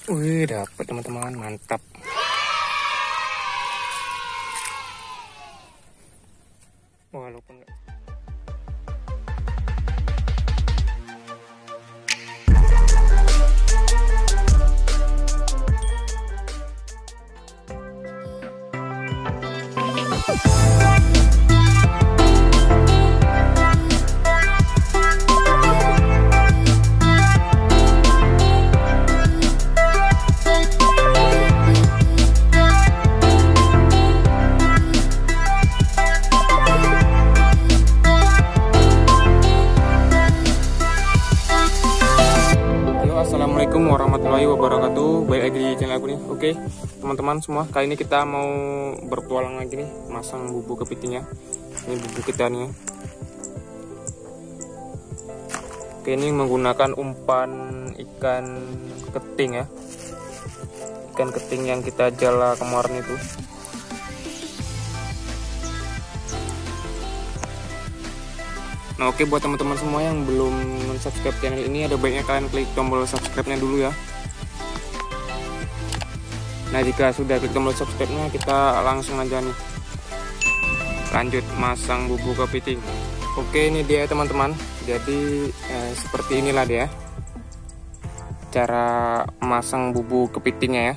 Wih, dapet teman-teman, mantap. Walaupun enggak. Assalamualaikum warahmatullahi wabarakatuh. Baik lagi di channel aku nih. Oke teman-teman semua, kali ini kita mau bertualang lagi nih, masang bubu kepitingnya. Ini bubu kita nih. Oke, ini menggunakan umpan ikan keting ya, ikan keting yang kita jala kemarin itu. Nah oke, buat teman-teman semua yang belum subscribe channel ini, ada baiknya kalian klik tombol subscribe-nya dulu ya. Nah jika sudah klik tombol subscribe-nya, kita langsung aja nih lanjut masang bubu kepiting. Oke, ini dia teman-teman. Jadi seperti inilah dia cara masang bubu kepitingnya ya.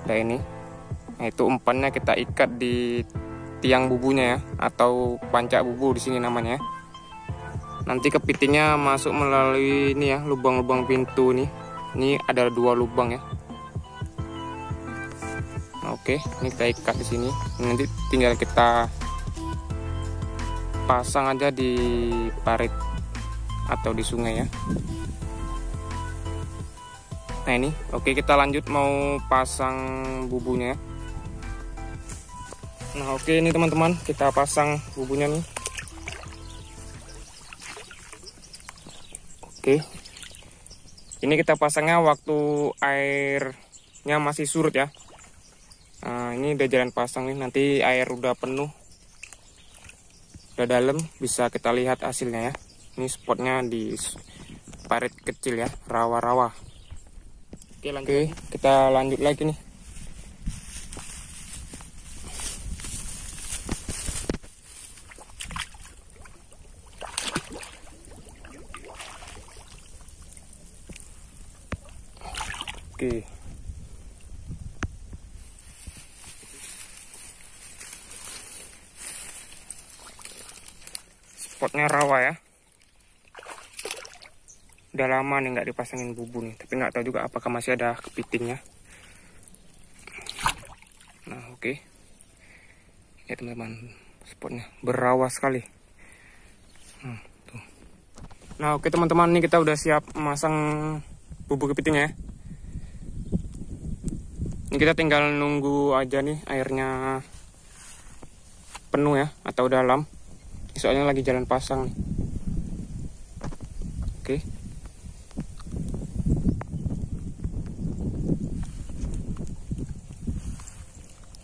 Nah ini, nah itu umpannya kita ikat di tiang bubunya ya, atau pancak bubu di sini namanya. Nanti kepitingnya masuk melalui ini ya, lubang-lubang pintu nih. Ini ada 2 lubang ya. Nah, oke, ini kita ikat di sini. Nanti tinggal kita pasang aja di parit atau di sungai ya. Nah ini, oke, kita lanjut mau pasang bubunya. Nah oke, ini teman-teman, kita pasang bubunya nih. Oke, ini kita pasangnya waktu airnya masih surut ya. Nah, ini udah jalan pasang nih, nanti air udah penuh, udah dalam, bisa kita lihat hasilnya ya. Ini spotnya di parit kecil ya, rawa-rawa. Oke, lanjut. Oke, kita lanjut lagi nih. Oke. Spotnya rawa ya. Udah lama nih nggak dipasangin bubu nih, tapi nggak tahu juga apakah masih ada kepitingnya. Nah oke. Ya teman-teman, spotnya berawa sekali. Tuh. Nah oke teman-teman, ini kita udah siap masang bubu kepitingnya ya. Ini kita tinggal nunggu aja nih airnya penuh ya, atau dalam. Soalnya lagi jalan pasang nih. Oke.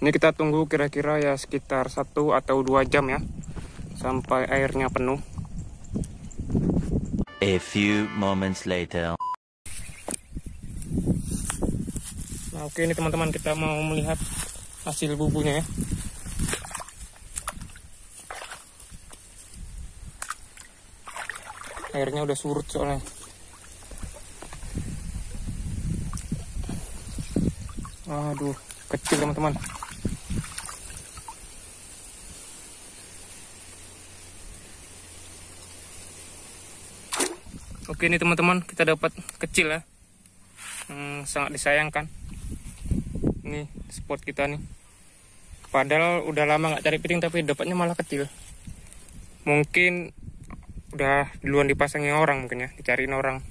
Ini kita tunggu kira-kira ya sekitar 1 atau 2 jam ya, sampai airnya penuh. A few moments later. Nah oke, ini teman-teman, kita mau melihat hasil bubunya ya. Airnya udah surut soalnya. Aduh, kecil teman-teman. Oke, ini teman-teman, kita dapat kecil ya, sangat disayangkan. Ini spot kita nih, padahal udah lama nggak cari piting, tapi dapatnya malah kecil. Mungkin udah duluan dipasangin orang, mungkin ya, dicariin orang.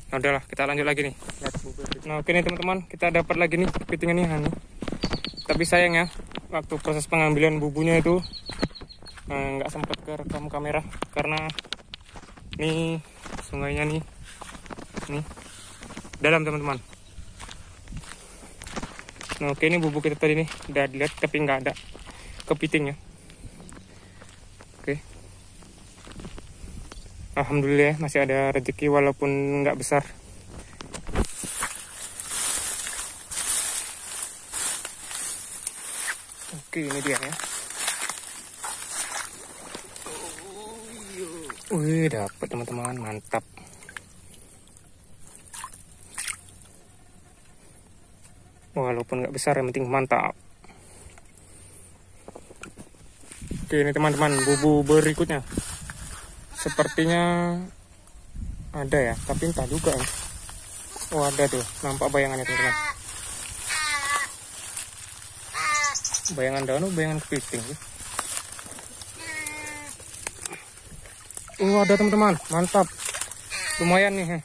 Nah udahlah, kita lanjut lagi nih. Nah oke nih teman-teman, kita dapat lagi nih kepitingnya nih, nih. Tapi sayang ya, waktu proses pengambilan bubunya itu nggak sempat kerekam kamera, karena nih sungainya nih dalam teman-teman. Nah oke, ini bubu kita tadi nih udah dilihat, tapi nggak ada kepitingnya. Oke, alhamdulillah masih ada rezeki walaupun nggak besar. Oke, ini dia ya. Wih, dapat teman-teman, mantap. Walaupun nggak besar, yang penting mantap. Oke, ini teman-teman, bubu berikutnya. Sepertinya ada ya, tapi entah juga ya. Oh, ada tuh, nampak bayangannya teman-teman. Bayangan daun, bayangan kepiting. Ada teman-teman, mantap. Lumayan nih.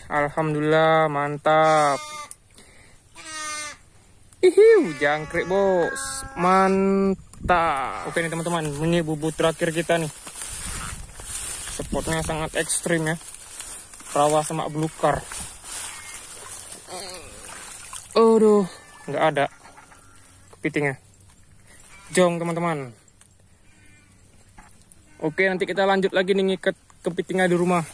Alhamdulillah, mantap. Jangkrik bos, mantap. Oke nih teman-teman, ini bubu terakhir kita nih. Spotnya sangat ekstrim ya, rawa sama belukar. Aduh, nggak ada kepitingnya. Jong teman-teman. Oke, nanti kita lanjut lagi nih ngikat kepitingnya di rumah.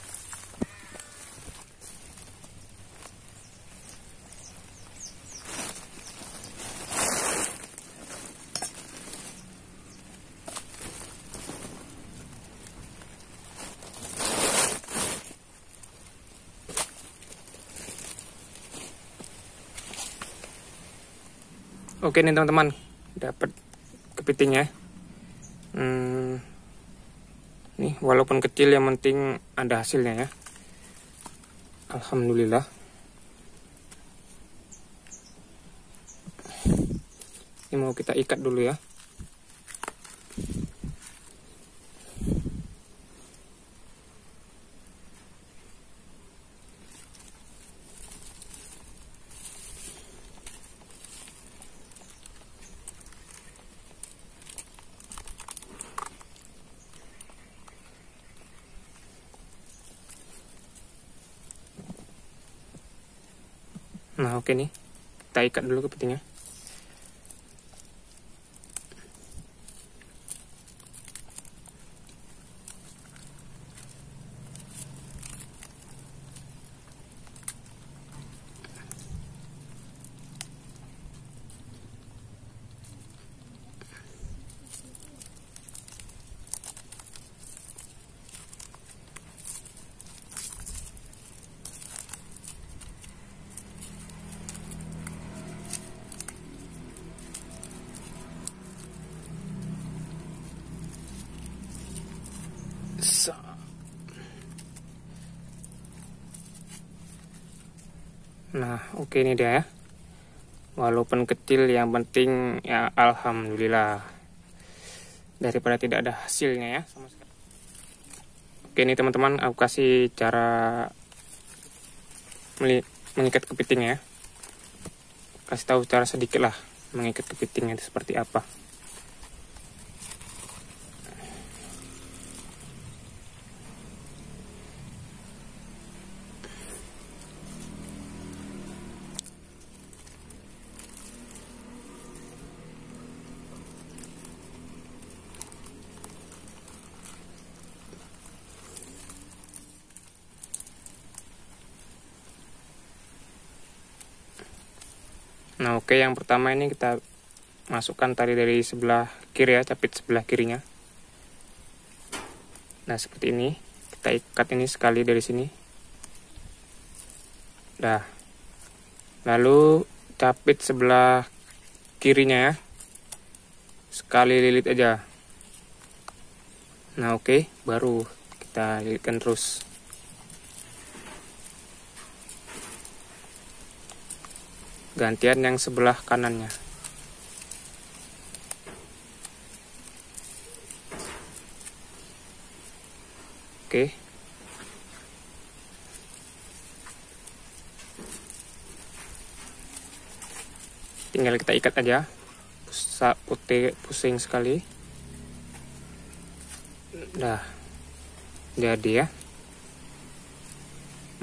Oke nih teman-teman, dapat kepitingnya. Nih, walaupun kecil yang penting ada hasilnya ya. Alhamdulillah. Ini mau kita ikat dulu ya. Nah, oke nih, kita ikat dulu kepitingnya. Nah, oke ini dia ya. Walaupun kecil yang penting ya alhamdulillah. Daripada tidak ada hasilnya ya sama sekali. Oke ini teman-teman, aku kasih cara mengikat kepiting ya. Kasih tahu cara sedikit lah mengikat kepitingnya itu seperti apa. Nah oke, yang pertama ini kita masukkan tali dari sebelah kiri ya, capit sebelah kirinya. Nah seperti ini, kita ikat ini sekali dari sini. Dah. Lalu capit sebelah kirinya ya, sekali lilit aja. Nah oke, baru kita lilitkan terus. Gantian yang sebelah kanannya. Oke. Tinggal kita ikat aja. Pusing sekali. Dah. Jadi ya.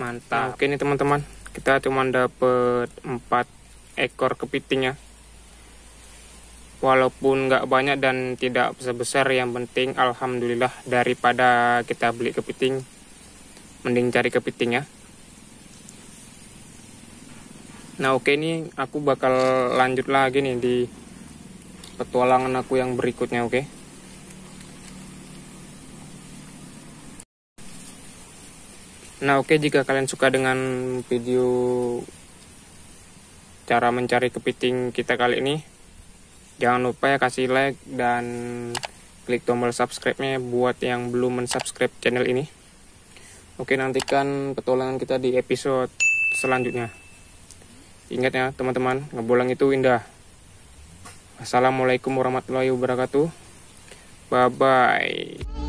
Mantap. Nah, oke nih teman-teman. Kita cuma dapet 4 ekor kepitingnya. Walaupun nggak banyak dan tidak sebesar, yang penting alhamdulillah, daripada kita beli kepiting mending cari kepiting ya. Nah oke, ini aku bakal lanjut lagi nih di petualangan aku yang berikutnya, oke? Nah, oke, jika kalian suka dengan video cara mencari kepiting kita kali ini, jangan lupa ya kasih like dan klik tombol subscribe-nya buat yang belum mensubscribe channel ini. Oke, nantikan petualangan kita di episode selanjutnya. Ingat ya teman-teman, ngebolang itu indah. Assalamualaikum warahmatullahi wabarakatuh. Bye-bye.